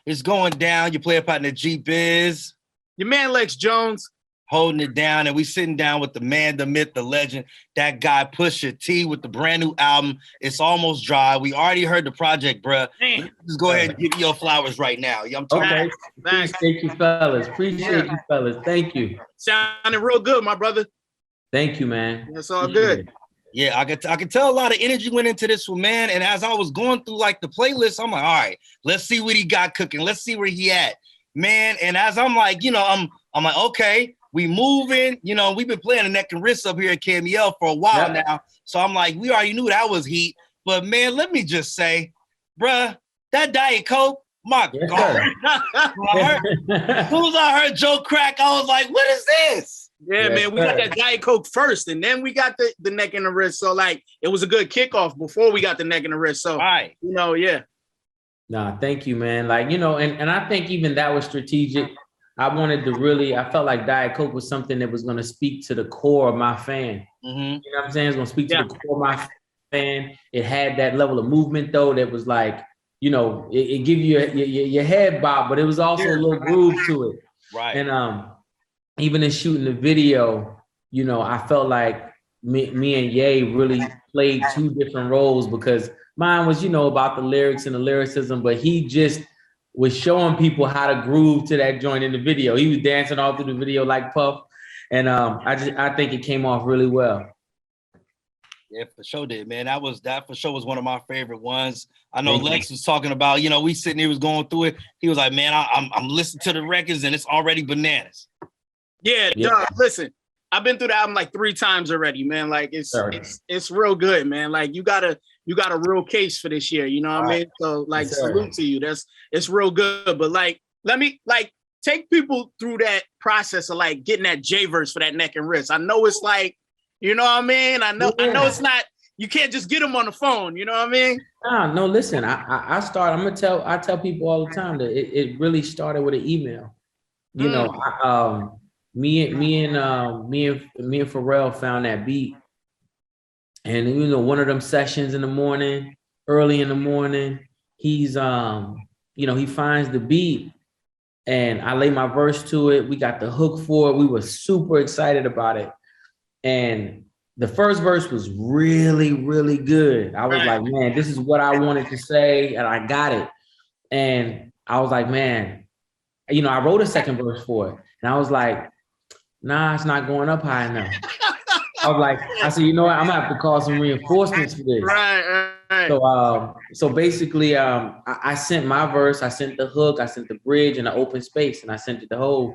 It's going down. You play a partner G-Biz. Your man Lexx Jones. Holding it down, and we sitting down with the man, the myth, the legend, that guy Pusha T with the brand new album. It's almost dry. We already heard the project, bruh. Just go ahead and give you your flowers right now. I'm talking okay. Appreciate you, fellas. Appreciate you, fellas. Thank you. Sounding real good, my brother. Thank you, man. That's all good. Yeah, I could tell a lot of energy went into this one, man. And as I was going through like the playlist, I'm like, all right, let's see what he got cooking. Let's see where he at, man. And as I'm like, I'm like, okay. We moving, we've been playing the neck and wrist up here at KMEL for a while now. So I'm like, we already knew that was heat. But man, let me just say, bruh, that Diet Coke, my God. As soon as I heard Joe crack, I was like, what is this? Yeah, man, we got that Diet Coke first, and then we got the neck and the wrist. So like, it was a good kickoff before we got the neck and the wrist. So, yeah. Nah, thank you, man. Like, and I think even that was strategic. I felt like Diet Coke was something that was going to speak to the core of my fan. Mm-hmm. You know what I'm saying? It's going to speak to the core of my fan. It had that level of movement, though, that was like, it give you your head bob, but it was also a little groove to it. Right. And even in shooting the video, I felt like me and Ye really played two different roles, because mine was, about the lyrics and the lyricism, but he just was showing people how to groove to that joint in the video. He was dancing all through the video like Puff. And I think it came off really well. Yeah, for sure did, man. That for sure was one of my favorite ones. I know Lexx was talking about, we sitting here was going through it. He was like, man, I'm listening to the records and it's already bananas. Yeah. Listen, I've been through the album like 3 times already, man. Like it's real good, man. Like you got a real case for this year, you know what I mean? So like salute to you. It's real good. But like, let me like take people through that process of like getting that J verse for that neck and wrist. I know it's like, you know what I mean? I know it's not, you can't just get them on the phone, you know what I mean? No, listen, I tell people all the time that it really started with an email. Me and Pharrell found that beat. And one of them sessions in the morning, early in the morning, he's he finds the beat and I lay my verse to it. We got the hook for it. We were super excited about it. And the first verse was really, really good. I was like, man, this is what I wanted to say, and I got it. And I was like, man, I wrote a second verse for it. And I was like, nah, it's not going up high enough. I said, you know what? I'm gonna have to call some reinforcements for this. Right. So basically, I sent my verse, I sent the hook, I sent the bridge and the open space, and I sent it to Hov,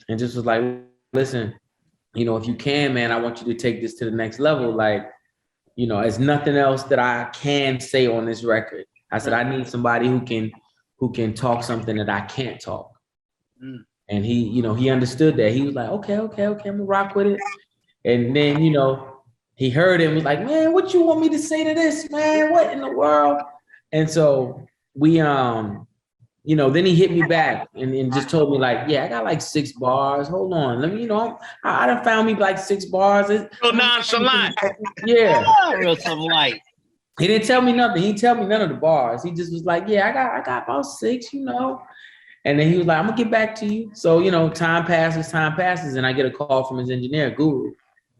and just was like, listen, if you can, man, I want you to take this to the next level. Like, there's nothing else that I can say on this record. I said, I need somebody who can talk something that I can't talk. And he understood that. He was like, okay, I'm gonna rock with it. And then, he heard it and was like, man, what you want me to say to this, man? What in the world? And so we, then he hit me back and just told me like, yeah, I got like 6 bars. Hold on. Let me, I done found me like 6 bars. Nonchalant. Yeah. Real something light. He didn't tell me nothing. He didn't tell me none of the bars. He just was like, yeah, I got about 6, And then he was like, I'm gonna get back to you. So, time passes, and I get a call from his engineer, Guru.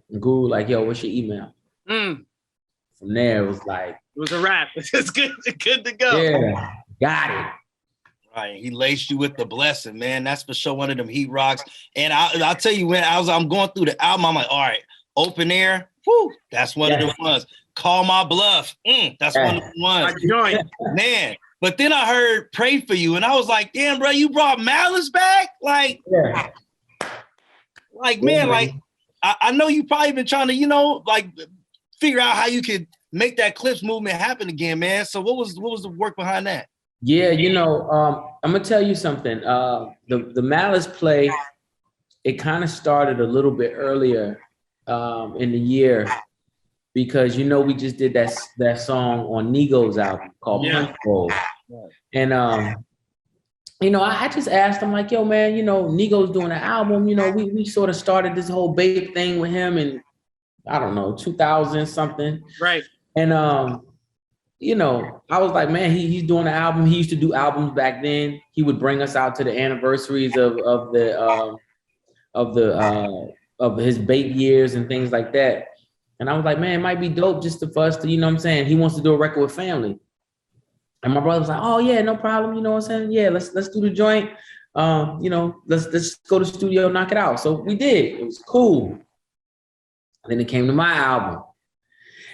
And Guru like, yo, what's your email? From there, it was like, it was a wrap. It's good to go. Yeah, got it. Right, he laced you with the blessing, man. That's for sure one of them heat rocks. And I'll tell you, when I'm going through the album, I'm like, all right, Open Air, whoo, that's one of the ones. Call My Bluff, that's one of the ones. Man. But then I heard Pray For You, and I was like, damn, bro, you brought Malice back? Like, man, like, I know you probably been trying to, figure out how you could make that Clips movement happen again, man. So what was the work behind that? Yeah, I'm gonna tell you something. The Malice play, it kind of started a little bit earlier in the year, because we just did that song on Nigo's album called Punch Bowl. And I just asked him like, yo, man, Nigo's doing an album. We sort of started this whole Babe thing with him in, I don't know, 2000 something. Right. And you know, I was like, man, he's doing an album. He used to do albums back then. He would bring us out to the anniversaries of his bait years and things like that. And I was like, man, it might be dope just for us to, you know what I'm saying? He wants to do a record with family. And my brother was like, oh yeah, no problem. You know what I'm saying? Yeah, let's do the joint. You know, let's go to the studio, knock it out. So we did. It was cool. And then it came to my album.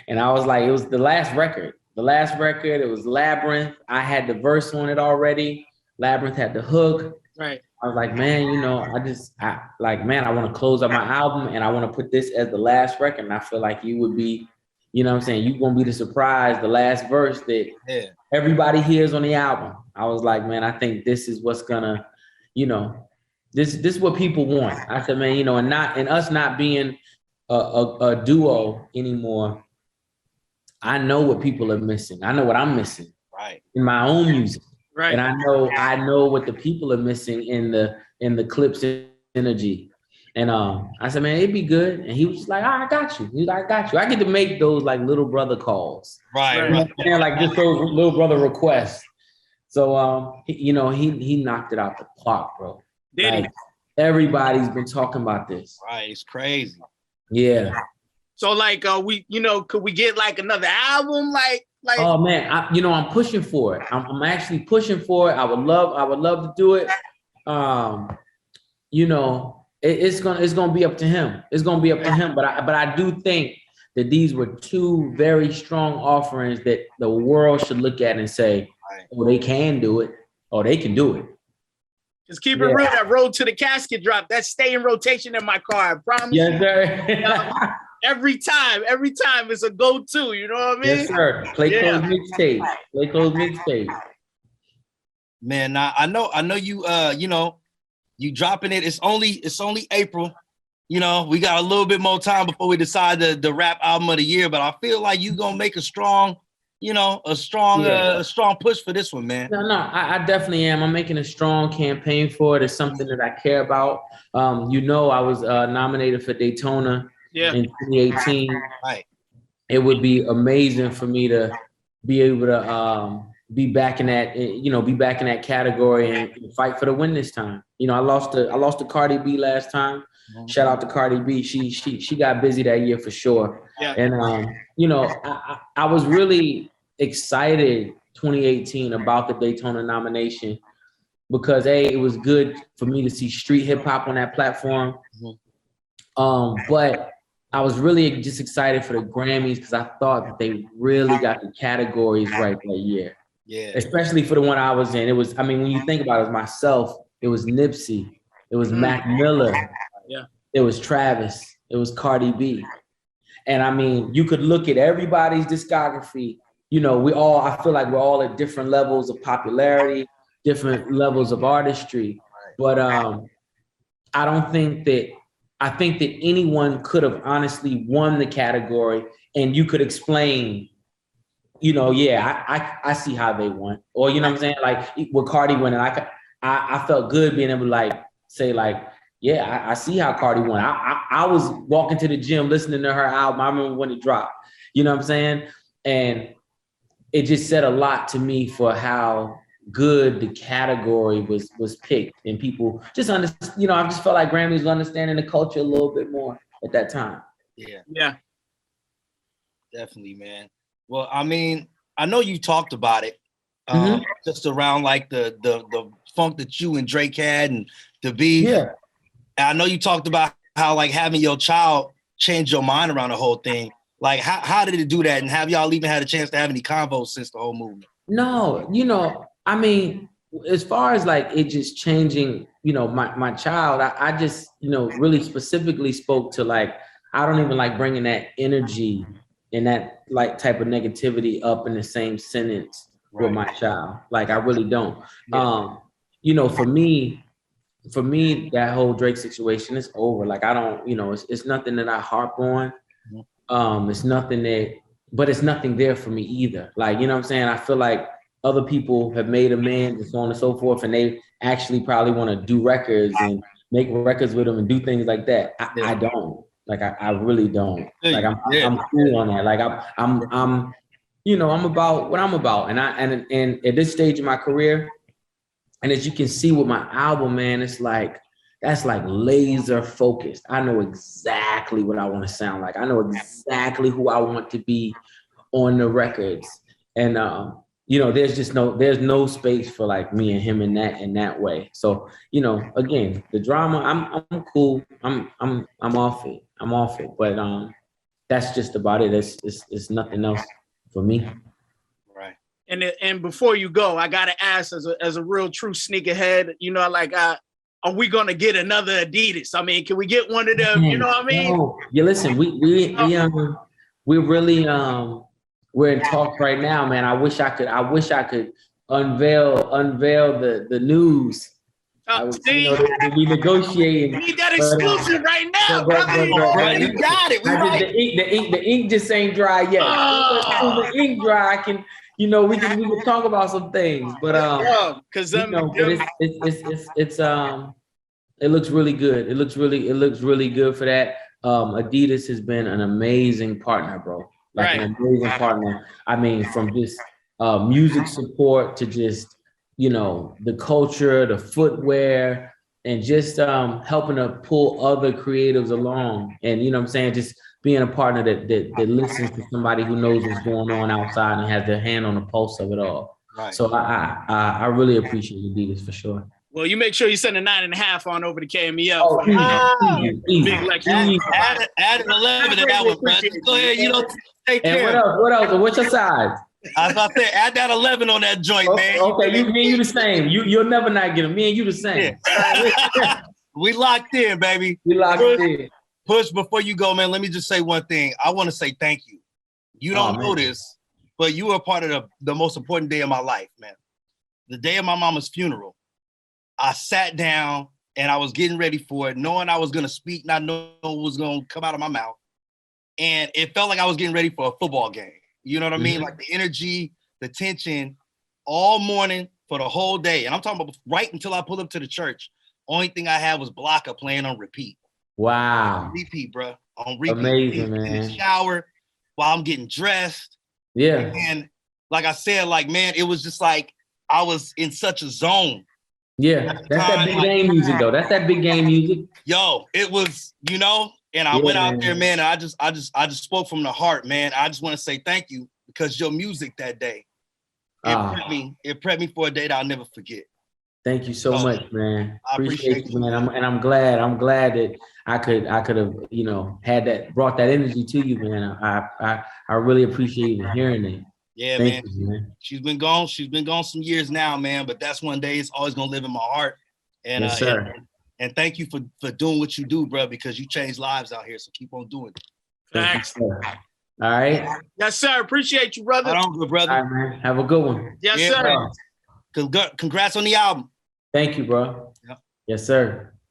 And I was like, it was the last record. The last record, it was Labyrinth. I had the verse on it already. Labyrinth had the hook. Right. I was like, man, you know, I want to close up my album and I want to put this as the last record. And I feel like you would be, you know what I'm saying? You're going to be the surprise, the last verse that everybody hears on the album. I was like, man, I think this is what's gonna, you know, this is what people want. I said, man, you know, and us not being a duo anymore. I know what people are missing. I know what I'm missing in my own music. Right. And I know what the people are missing in the Clips energy. And I said, man, it'd be good. And he was just like, oh, I got you. He's like, I got you. I get to make those like little brother calls. Right. Like just those little brother requests. So you know, he knocked it out the park, bro. Did like, he? Everybody's been talking about this. Right. It's crazy. Yeah. So like we, you know, could we get like another album? Like oh man, I'm pushing for it. I'm actually pushing for it. I would love to do it. You know, it's gonna be up to him. It's gonna be up to him. But I do think that these were two very strong offerings that the world should look at and say, oh, they can do it, or they can do it. Just keep it real. That Road to the Casket drop, that stay in rotation in my car. I promise. Yes, sir. Every time it's a go-to, you know what I mean? Yes, sir. Play close mixtape. Man, now I know you you know, you dropping it. It's only April. You know, we got a little bit more time before we decide the rap album of the year, but I feel like you gonna make a strong push for this one, man. No, I definitely am. I'm making a strong campaign for it. It's something that I care about. You know, I was nominated for Daytona in 2018. Right. It would be amazing for me to be able to be back in that category and fight for the win this time. You know, I lost to Cardi B last time. Mm-hmm. Shout out to Cardi B. She got busy that year for sure. Yeah. And you know, I was really excited 2018 about the Daytona nomination because it was good for me to see street hip hop on that platform. Mm-hmm. But I was really just excited for the Grammys because I thought that they really got the categories right that year. Yeah. Especially for the one I was in. It was, I mean, when you think about it, it was myself, it was Nipsey, it was Mac Miller, it was Travis, it was Cardi B. And I mean, you could look at everybody's discography. You know, I feel like we're all at different levels of popularity, different levels of artistry. But I think that anyone could have honestly won the category and you could explain, you know, I see how they won. Or, you know what I'm saying? Like with Cardi winning, I felt good being able to like say like, yeah, I see how Cardi won. I was walking to the gym listening to her album. I remember when it dropped, you know what I'm saying? And it just said a lot to me for how good the category was picked, and people just understand. You know, I just felt like Grammys was understanding the culture a little bit more at that time. Yeah, definitely, man. Well, I mean, I know you talked about it, just around like the funk that you and Drake had and the beef. Yeah, and I know you talked about how like having your child changed your mind around the whole thing. Like, how did it do that? And have y'all even had a chance to have any convos since the whole movement? No, you know, I mean, as far as like it just changing, you know, my child, I just, you know, really specifically spoke to like, I don't even like bringing that energy and that like type of negativity up in the same sentence with my child. Like, I really don't. You know, for me, that whole Drake situation is over. Like, I don't, you know, it's nothing that I harp on. It's nothing but it's nothing there for me either. Like, you know what I'm saying? I feel like other people have made amends and so on and so forth, and they actually probably want to do records and make records with them and do things like that. I don't. Like, I really don't. Like, I'm cool on that. Like, I'm I'm about what I'm about. And at this stage of my career, and as you can see with my album, man, it's like, that's like laser focused. I know exactly what I want to sound like. I know exactly who I want to be on the records. And there's no space for like me and him in that way. So, again, the drama, I'm cool. I'm off it. I'm off it. But that's just about it. It's nothing else for me. Right. And before you go, I gotta ask, as a real true sneakerhead, are we gonna get another Adidas? I mean, can we get one of them? You know what I mean? No. Yeah, listen, we're really we're in talks right now, man. I wish I could unveil the news. We negotiating. We need that exclusive right now, brother. You got it. The ink just ain't dry yet. The ink dry, I can. We can talk about some things, but it looks really good. It looks really good for that. Adidas has been an amazing partner, bro. An amazing partner. I mean, from just music support to just the culture, the footwear, and just helping to pull other creatives along. And what I'm saying, just being a partner that listens to somebody who knows what's going on outside and has their hand on the pulse of it all. Right. So I really appreciate Adidas for sure. Well, you make sure you send a 9.5 on over to KMEL. Easy. Add an 11 to that one, brother. Go ahead, take care. And what else? What's your size? I was about to say, add that 11 on that joint, man. Okay, me and you the same. You'll never not get them. Me and you the same. Yeah. We locked in, baby. We locked in. Push, before you go, man, let me just say one thing. I want to say thank you. You don't know this, but you were a part of the most important day of my life, man. The day of my mama's funeral. I sat down and I was getting ready for it, knowing I was going to speak, not knowing what was going to come out of my mouth. And it felt like I was getting ready for a football game. You know what I mean? Like the energy, the tension, all morning for the whole day. And I'm talking about right until I pulled up to the church. Only thing I had was Blocker playing on repeat. Wow. On repeat, bro. On repeat. Amazing, man. In the shower while I'm getting dressed. Yeah. And like I said, like, man, it was just like I was in such a zone. Yeah, that's that big game music though. That's that big game music. Yo, it was, and I went out there, man, and I just spoke from the heart, man. I just want to say thank you because your music that day, it prepped me for a day that I'll never forget. Thank you so much, man. I appreciate you, man. I'm glad that I could have brought that energy to you, man. I really appreciate you hearing it. Yeah, man. She's been gone some years now, man. But that's one day it's always gonna live in my heart. And yes, sir. And thank you for doing what you do, bro, because you change lives out here. So keep on doing it. Thanks. All right. Yes, sir. Appreciate you, brother. Right on, good brother. All right, man. Have a good one. Yes, sir. Congrats on the album. Thank you, bro. Yep. Yes, sir.